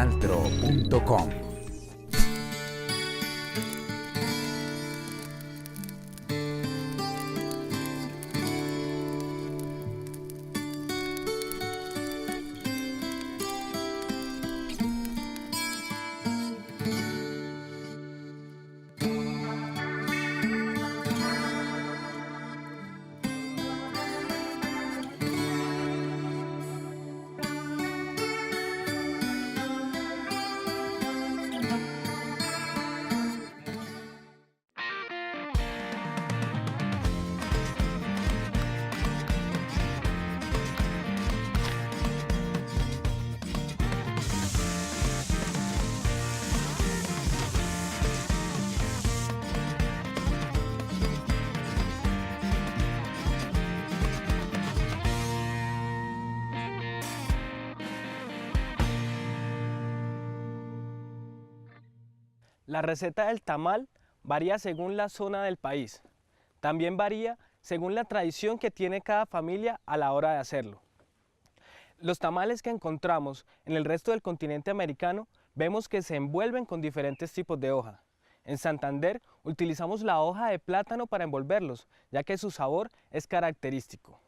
canaltro.com. La receta del tamal varía según la zona del país. También varía según la tradición que tiene cada familia a la hora de hacerlo. Los tamales que encontramos en el resto del continente americano vemos que se envuelven con diferentes tipos de hoja. En Santander utilizamos la hoja de plátano para envolverlos, ya que su sabor es característico.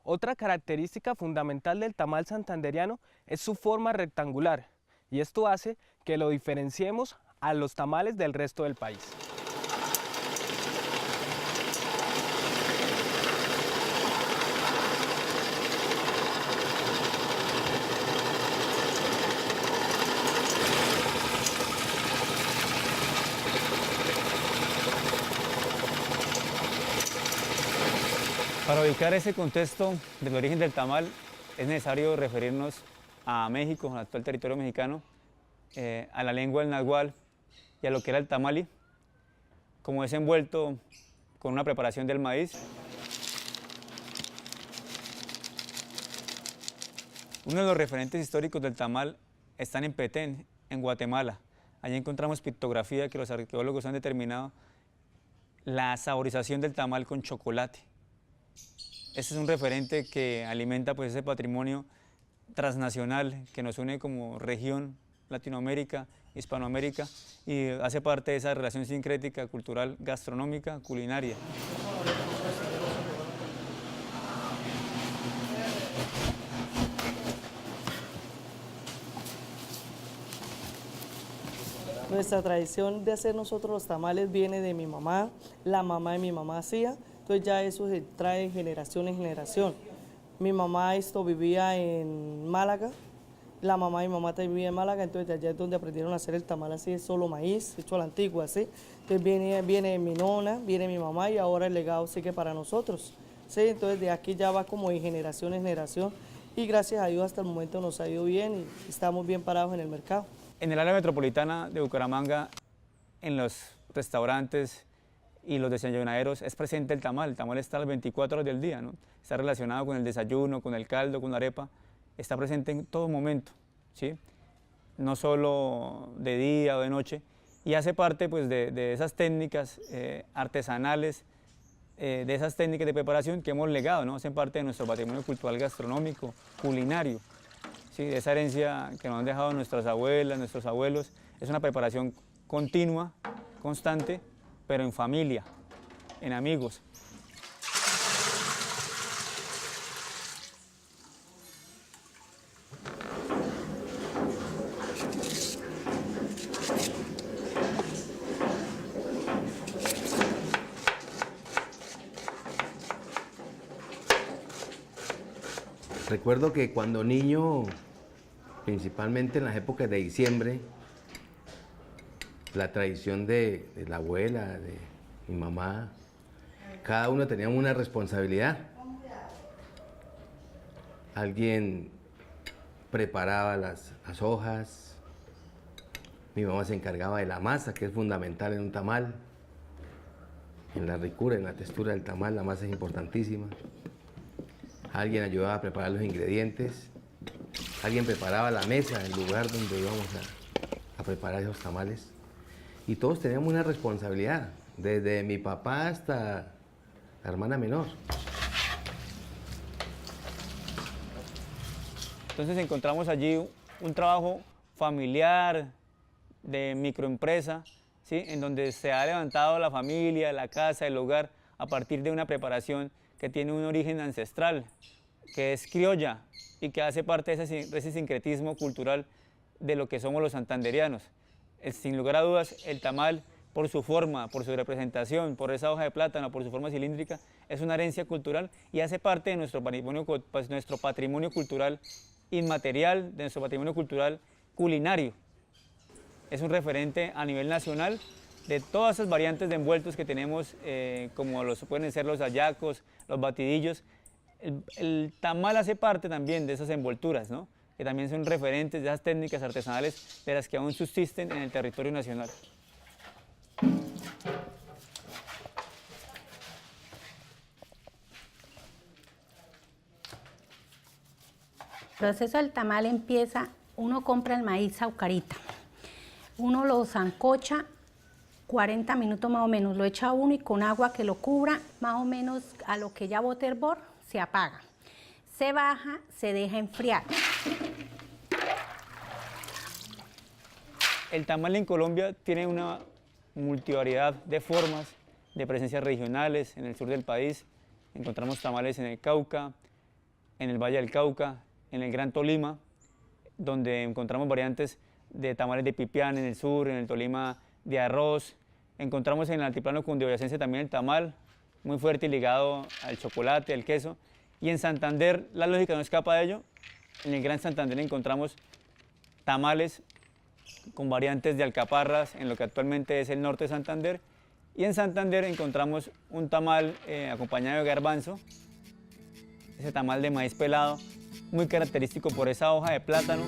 Otra característica fundamental del tamal santandereano es su forma rectangular, y esto hace que lo diferenciemos a los tamales del resto del país. Para ubicar ese contexto del origen del tamal es necesario referirnos a México, al actual territorio mexicano, a la lengua del náhuatl y a lo que era el tamali, como es envuelto con una preparación del maíz. Uno de los referentes históricos del tamal están en Petén, en Guatemala. Allí encontramos pictografía que los arqueólogos han determinado la saborización del tamal con chocolate. Este es un referente que alimenta pues, ese patrimonio transnacional que nos une como región Latinoamérica, Hispanoamérica, y hace parte de esa relación sincrética, cultural, gastronómica, culinaria. Nuestra tradición de hacer nosotros los tamales viene de mi mamá, la mamá de mi mamá hacía, entonces ya eso se trae de generación en generación. Mi mamá vivía en Málaga, la mamá de mi mamá también vivía en Málaga, entonces allá es donde aprendieron a hacer el tamal así, es solo maíz, hecho a la antigua, así. Entonces viene mi nona, viene mi mamá y ahora el legado sigue para nosotros. ¿Sí? Entonces de aquí ya va como de generación en generación y gracias a Dios hasta el momento nos ha ido bien y estamos bien parados en el mercado. En el área metropolitana de Bucaramanga, en los restaurantes y los desayunaderos es presente el tamal. El tamal está a las 24 horas del día, ¿no? Está relacionado con el desayuno, con el caldo, con la arepa. Está presente en todo momento, ¿sí? No solo de día o de noche, y hace parte pues, de esas técnicas artesanales, de esas técnicas de preparación que hemos legado, ¿no? Hacen parte de nuestro patrimonio cultural gastronómico, culinario, ¿sí? De esa herencia que nos han dejado nuestras abuelas, nuestros abuelos. Es una preparación continua, constante, pero en familia, en amigos. Recuerdo que cuando niño, principalmente en las épocas de diciembre, la tradición de la abuela, de mi mamá, cada uno tenía una responsabilidad. Alguien preparaba las hojas, mi mamá se encargaba de la masa, que es fundamental en un tamal, en la ricura, en la textura del tamal, la masa es importantísima. Alguien ayudaba a preparar los ingredientes, alguien preparaba la mesa, el lugar donde íbamos a preparar esos tamales. Y todos teníamos una responsabilidad, desde mi papá hasta la hermana menor. Entonces encontramos allí un trabajo familiar, de microempresa, ¿sí? En donde se ha levantado la familia, la casa, el hogar, a partir de una preparación que tiene un origen ancestral, que es criolla y que hace parte de ese sincretismo cultural de lo que somos los santanderianos. Sin lugar a dudas, el tamal, por su forma, por su representación, por esa hoja de plátano, por su forma cilíndrica, es una herencia cultural y hace parte de nuestro patrimonio cultural inmaterial, de nuestro patrimonio cultural culinario. Es un referente a nivel nacional de todas esas variantes de envueltos que tenemos, como pueden ser los hallacos, los batidillos. El tamal hace parte también de esas envolturas, ¿no? Que también son referentes de esas técnicas artesanales de las que aún subsisten en el territorio nacional. El proceso del tamal empieza, uno compra el maíz saucarita, uno lo sancocha 40 minutos más o menos, lo echa uno y con agua que lo cubra, más o menos a lo que ya bote hervor, se apaga. Se baja, se deja enfriar. El tamal en Colombia tiene una multivariedad de formas, de presencias regionales. En el sur del país encontramos tamales en el Cauca, en el Valle del Cauca, en el Gran Tolima, donde encontramos variantes de tamales de pipián en el sur, en el Tolima de arroz. Encontramos en el altiplano cundiboyacense también el tamal, muy fuerte y ligado al chocolate, al queso. Y en Santander la lógica no escapa de ello. En el Gran Santander encontramos tamales con variantes de alcaparras en lo que actualmente es el norte de Santander. Y en Santander encontramos un tamal acompañado de garbanzo, ese tamal de maíz pelado, muy característico por esa hoja de plátano.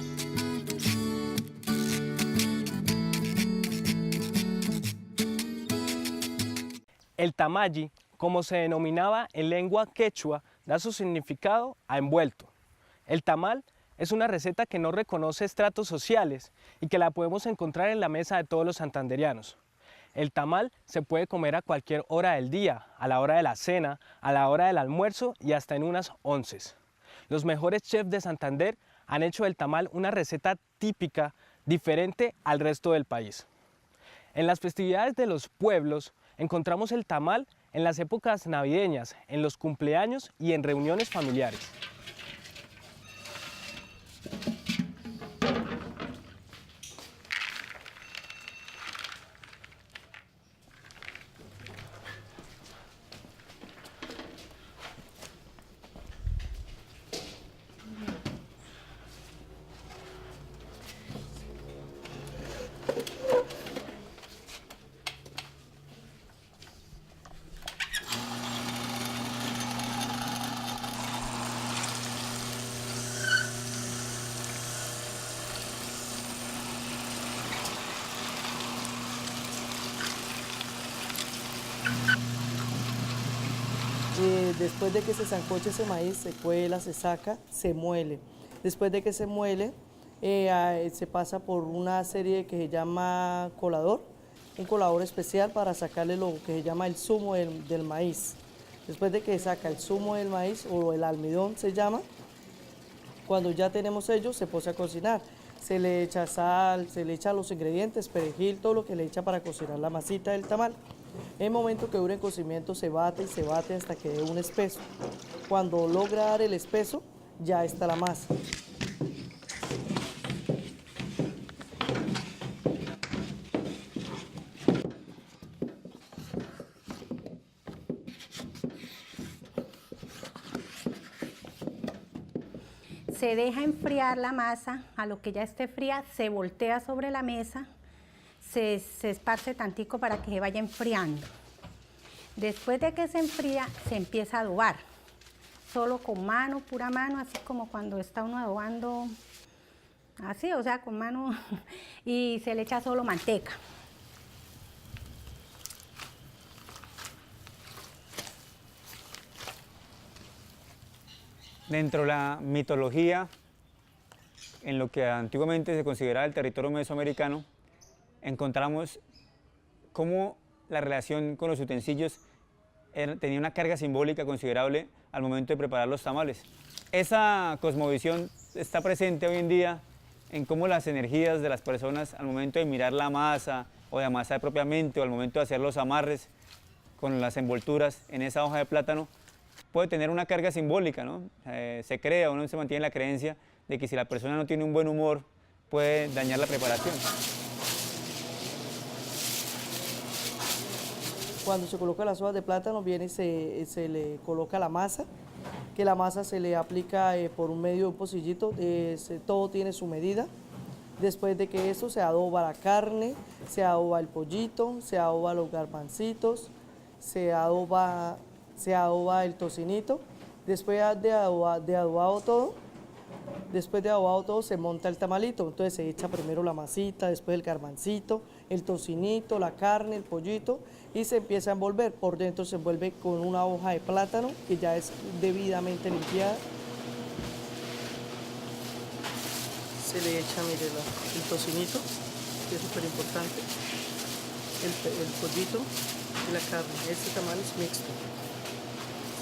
El tamalli, como se denominaba en lengua quechua, da su significado a envuelto. El tamal es una receta que no reconoce estratos sociales y que la podemos encontrar en la mesa de todos los santanderianos. El tamal se puede comer a cualquier hora del día, a la hora de la cena, a la hora del almuerzo y hasta en unas onces. Los mejores chefs de Santander han hecho del tamal una receta típica, diferente al resto del país. En las festividades de los pueblos encontramos el tamal en las épocas navideñas, en los cumpleaños y en reuniones familiares. Después de que se sancoche ese maíz, se cuela, se saca, se muele. Después de que se muele, se pasa por una serie que se llama colador, un colador especial para sacarle lo que se llama el zumo del maíz. Después de que saca el zumo del maíz, o el almidón se llama, cuando ya tenemos ello, se pone a cocinar. Se le echa sal, se le echa los ingredientes, perejil, todo lo que le echa para cocinar la masita del tamal. En el momento que dure el cocimiento se bate y se bate hasta que dé un espeso. Cuando logra dar el espeso, ya está la masa. Se deja enfriar la masa, a lo que ya esté fría, se voltea sobre la mesa, se esparce tantico para que se vaya enfriando. Después de que se enfría, se empieza a adobar, solo con mano, pura mano, así como cuando está uno adobando, así, o sea, con mano, y se le echa solo manteca. Dentro de la mitología, en lo que antiguamente se consideraba el territorio mesoamericano, encontramos cómo la relación con los utensilios tenía una carga simbólica considerable al momento de preparar los tamales. Esa cosmovisión está presente hoy en día en cómo las energías de las personas al momento de mirar la masa o de amasar propiamente o al momento de hacer los amarres con las envolturas en esa hoja de plátano puede tener una carga simbólica, ¿no? Se cree o no se mantiene la creencia de que si la persona no tiene un buen humor puede dañar la preparación. Cuando se coloca las hojas de plátano viene y se le coloca la masa, que la masa se le aplica por un medio de un pocillito, todo tiene su medida. Después de que eso se adoba la carne, se adoba el pollito, se adoba los garbancitos, se adoba el tocinito. Después de adobado todo, se monta el tamalito. Entonces se echa primero la masita, después el garbancito, el tocinito, la carne, el pollito y se empieza a envolver. Por dentro se envuelve con una hoja de plátano que ya es debidamente limpiada. Se le echa, mire, el tocinito, que es súper importante, el pollito y la carne. Este tamal es mixto.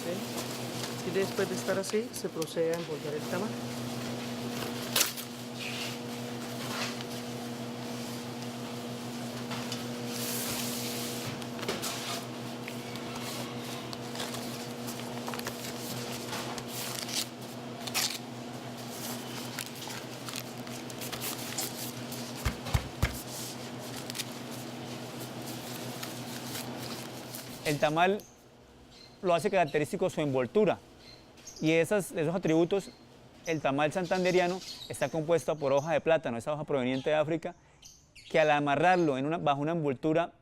¿Sí? Y después de estar así, se procede a envolver el tamal. El tamal lo hace característico su envoltura y esos atributos, el tamal santandereano está compuesto por hoja de plátano, esa hoja proveniente de África, que al amarrarlo bajo una envoltura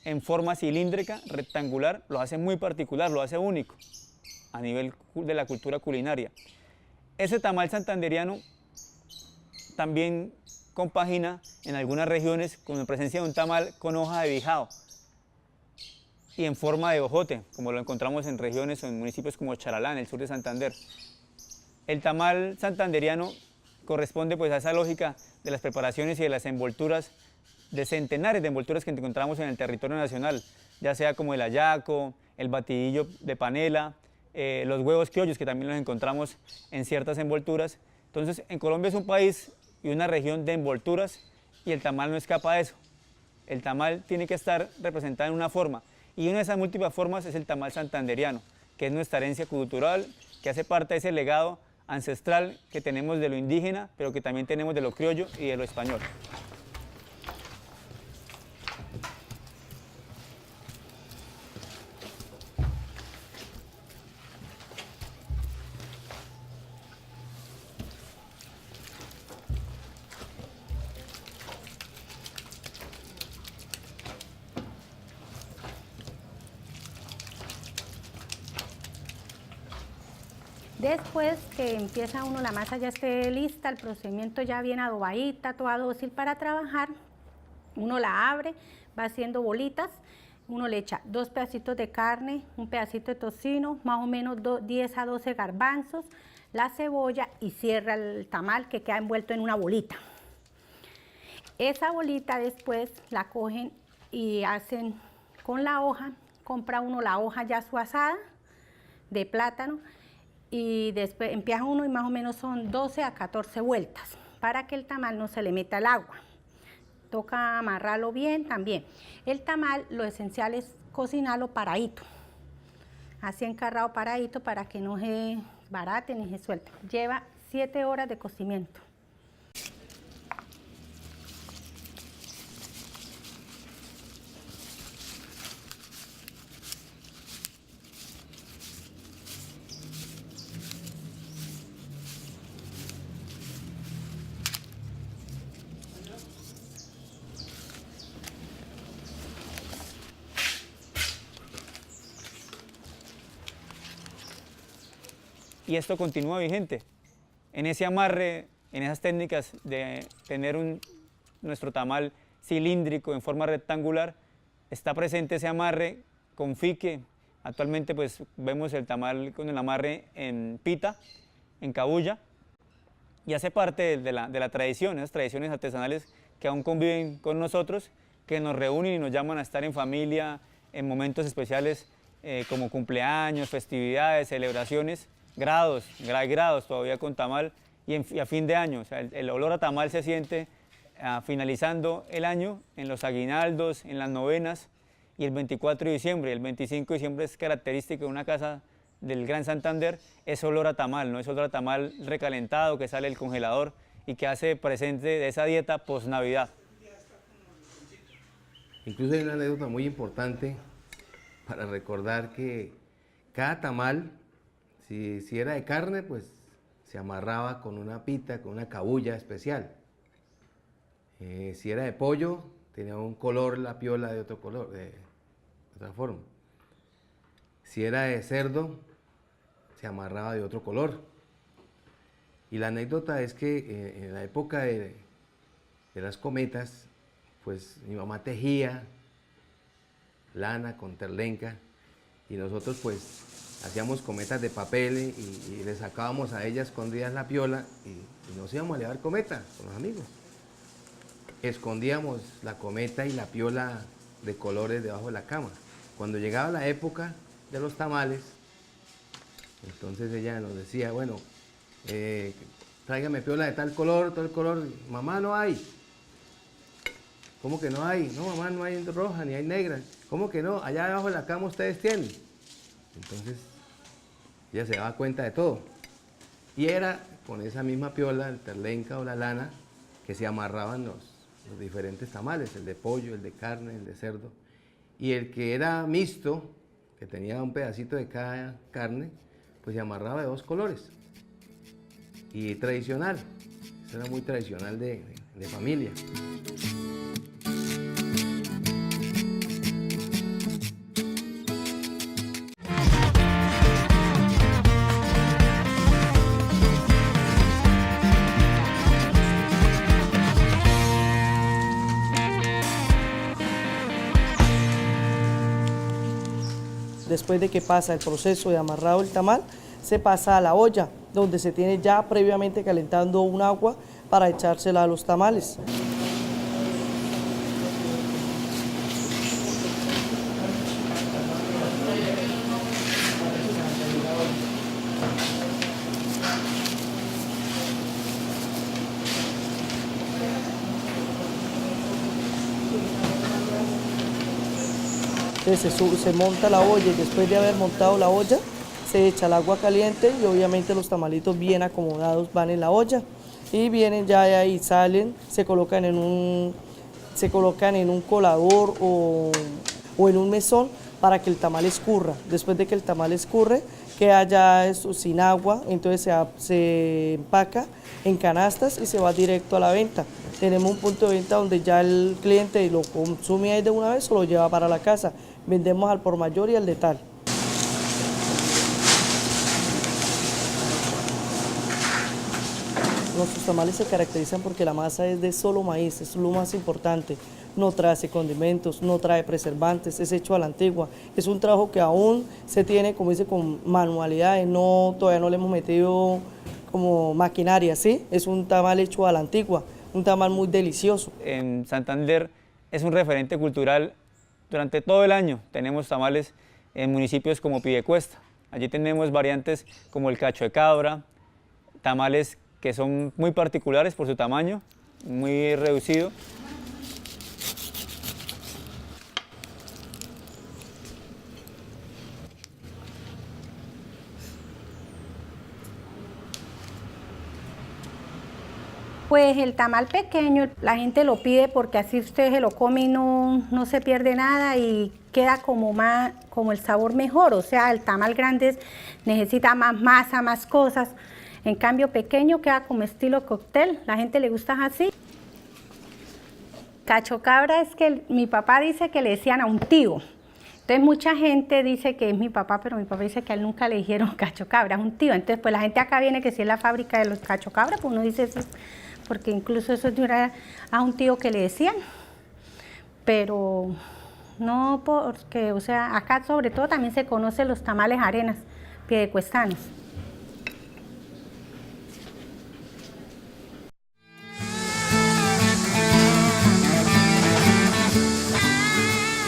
en forma cilíndrica, rectangular, lo hace muy particular, lo hace único a nivel de la cultura culinaria. Ese tamal santandereano también compagina en algunas regiones con la presencia de un tamal con hoja de bijao y en forma de ojote, como lo encontramos en regiones o en municipios como Charalá, en el sur de Santander. El tamal santandereano corresponde pues a esa lógica de las preparaciones y de las envolturas, de centenares de envolturas que encontramos en el territorio nacional, ya sea como el hallaco, el batidillo de panela, los huevos criollos, que también los encontramos en ciertas envolturas. Entonces, en Colombia es un país y una región de envolturas y el tamal no escapa de eso. El tamal tiene que estar representado en una forma. Y una de esas múltiples formas es el tamal santandereano, que es nuestra herencia cultural, que hace parte de ese legado ancestral que tenemos de lo indígena, pero que también tenemos de lo criollo y de lo español. Después que empieza uno, la masa ya esté lista, el procedimiento ya bien adobadita, toda dócil para trabajar, uno la abre, va haciendo bolitas, uno le echa 2 pedacitos de carne, un pedacito de tocino, más o menos 10 a 12 garbanzos, la cebolla y cierra el tamal que queda envuelto en una bolita. Esa bolita después la cogen y hacen con la hoja, compra uno la hoja ya suazada de plátano, y después empieza uno y más o menos son 12 a 14 vueltas para que el tamal no se le meta el agua. Toca amarrarlo bien también. El tamal, lo esencial es cocinarlo paradito, así encarrado paradito para que no se barate ni se suelte. Lleva 7 horas de cocimiento. Y esto continúa vigente. En ese amarre, en esas técnicas de tener nuestro tamal cilíndrico en forma rectangular, está presente ese amarre con fique. Actualmente pues vemos el tamal con el amarre en pita, en cabuya, y hace parte de la tradición, esas tradiciones artesanales que aún conviven con nosotros, que nos reúnen y nos llaman a estar en familia en momentos especiales como cumpleaños, festividades, celebraciones, grados todavía con tamal y a fin de año. O sea, el olor a tamal se siente finalizando el año, en los aguinaldos, en las novenas, y el 24 de diciembre. El 25 de diciembre es característico de una casa del Gran Santander, es olor a tamal, ¿no? Es olor a tamal recalentado que sale del congelador y que hace presente de esa dieta post-Navidad. Incluso hay una anécdota muy importante para recordar que cada tamal, si era de carne, pues se amarraba con una pita, con una cabulla especial. Si era de pollo, tenía un color la piola de otro color, de otra forma. Si era de cerdo, se amarraba de otro color. Y la anécdota es que en la época de las cometas, pues mi mamá tejía lana con terlenca y nosotros pues hacíamos cometas de papel y le sacábamos a ella escondidas la piola y nos íbamos a llevar cometa con los amigos. Escondíamos la cometa y la piola de colores debajo de la cama. Cuando llegaba la época de los tamales, entonces ella nos decía, bueno, tráigame piola de tal color, mamá, no hay. ¿Cómo que no hay? No, mamá, no hay roja ni hay negra. ¿Cómo que no? Allá debajo de la cama ustedes tienen. Entonces ella se daba cuenta de todo. Y era con esa misma piola, el terlenca o la lana, que se amarraban los diferentes tamales, el de pollo, el de carne, el de cerdo. Y el que era mixto, que tenía un pedacito de cada carne, pues se amarraba de 2 colores. Y tradicional, eso era muy tradicional de familia. Después de que pasa el proceso de amarrado el tamal, se pasa a la olla, donde se tiene ya previamente calentando un agua para echársela a los tamales. Entonces se monta la olla y después de haber montado la olla se echa el agua caliente y obviamente los tamalitos bien acomodados van en la olla y vienen ya de ahí, salen, se colocan en un colador o en un mesón para que el tamal escurra. Después de que el tamal escurre, queda ya eso sin agua, entonces se empaca en canastas y se va directo a la venta. Tenemos un punto de venta donde ya el cliente lo consume ahí de una vez o lo lleva para la casa. Vendemos al por mayor y al de tal. Nuestros tamales se caracterizan porque la masa es de solo maíz, es lo más importante. No trae condimentos, no trae preservantes, es hecho a la antigua. Es un trabajo que aún se tiene, como dice, con manualidades, todavía no le hemos metido como maquinaria, ¿sí? Es un tamal hecho a la antigua, un tamal muy delicioso. En Santander es un referente cultural durante todo el año. Tenemos tamales en municipios como Piedecuesta. Allí tenemos variantes como el cacho de cabra, tamales que son muy particulares por su tamaño, muy reducido. Pues el tamal pequeño, la gente lo pide porque así usted se lo come y no se pierde nada y queda como el sabor mejor. O sea, el tamal grande necesita más masa, más cosas. En cambio, pequeño queda como estilo cóctel. La gente le gusta así. Cacho cabra es que mi papá dice que le decían a un tío. Entonces mucha gente dice que es mi papá, pero mi papá dice que a él nunca le dijeron cacho cabra, es un tío. Entonces pues la gente acá viene que si es la fábrica de los cacho cabra, pues uno dice sí, porque incluso eso era a un tío que le decían. Pero no porque, o sea, acá sobre todo también se conocen los tamales arenas, piedecuestanos.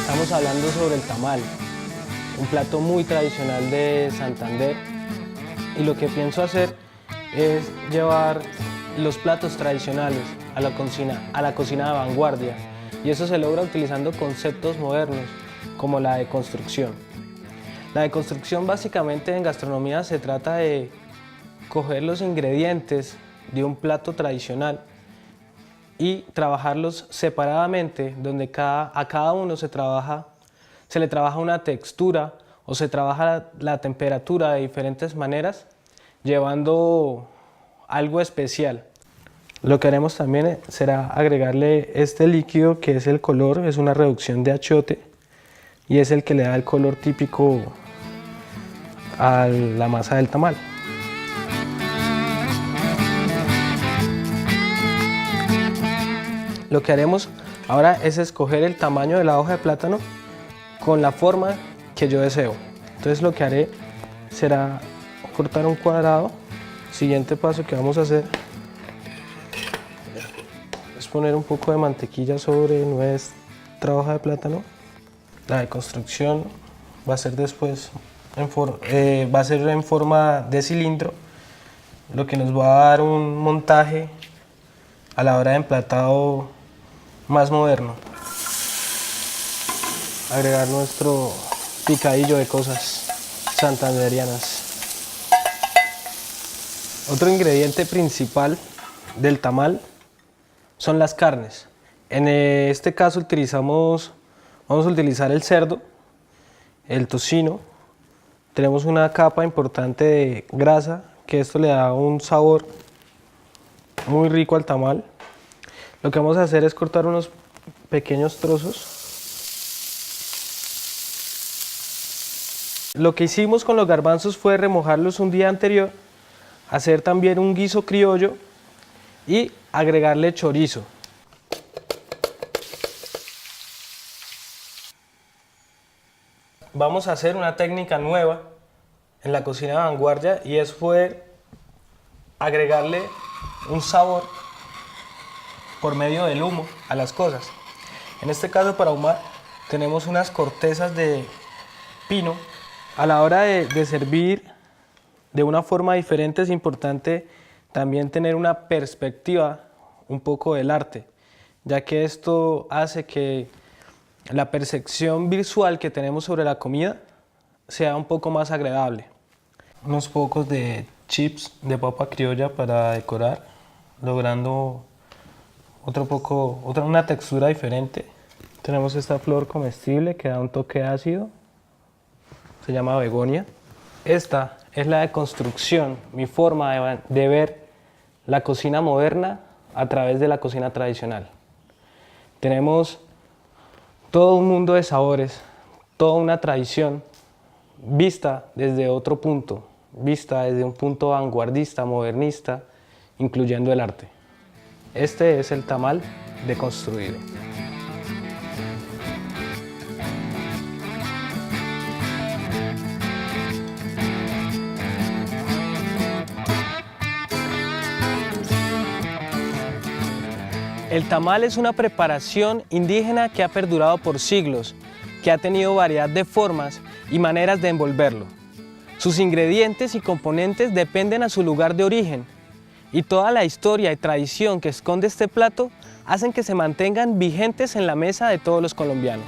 Estamos hablando sobre el tamal, un plato muy tradicional de Santander, y lo que pienso hacer es llevar los platos tradicionales a la cocina de vanguardia, y eso se logra utilizando conceptos modernos como la deconstrucción. La deconstrucción básicamente en gastronomía se trata de coger los ingredientes de un plato tradicional y trabajarlos separadamente, donde a cada uno se le trabaja una textura o se trabaja la temperatura de diferentes maneras, llevando algo especial. Lo que haremos también será agregarle este líquido que es el color, es una reducción de achiote y es el que le da el color típico a la masa del tamal. Lo que haremos ahora es escoger el tamaño de la hoja de plátano con la forma que yo deseo. Entonces lo que haré será cortar un cuadrado. Siguiente paso que vamos a hacer es poner un poco de mantequilla sobre nuestra hoja de plátano. La deconstrucción va a ser después en forma de cilindro, lo que nos va a dar un montaje a la hora de emplatado más moderno. Agregar nuestro picadillo de cosas santanderianas. Otro ingrediente principal del tamal son las carnes. En este caso vamos a utilizar el cerdo, el tocino. Tenemos una capa importante de grasa, que esto le da un sabor muy rico al tamal. Lo que vamos a hacer es cortar unos pequeños trozos. Lo que hicimos con los garbanzos fue remojarlos un día anterior, hacer también un guiso criollo y agregarle chorizo. Vamos a hacer una técnica nueva en la cocina de vanguardia y es poder agregarle un sabor por medio del humo a las cosas. En este caso, para ahumar tenemos unas cortezas de pino. A la hora de servir de una forma diferente es importante también tener una perspectiva un poco del arte, ya que esto hace que la percepción visual que tenemos sobre la comida sea un poco más agradable. Unos pocos de chips de papa criolla para decorar, logrando una textura diferente. Tenemos esta flor comestible que da un toque ácido, se llama begonia. Esta es la deconstrucción, mi forma de ver la cocina moderna a través de la cocina tradicional. Tenemos todo un mundo de sabores, toda una tradición vista desde otro punto, vista desde un punto vanguardista, modernista, incluyendo el arte. Este es el tamal deconstruido. El tamal es una preparación indígena que ha perdurado por siglos, que ha tenido variedad de formas y maneras de envolverlo. Sus ingredientes y componentes dependen a su lugar de origen, y toda la historia y tradición que esconde este plato hacen que se mantengan vigentes en la mesa de todos los colombianos.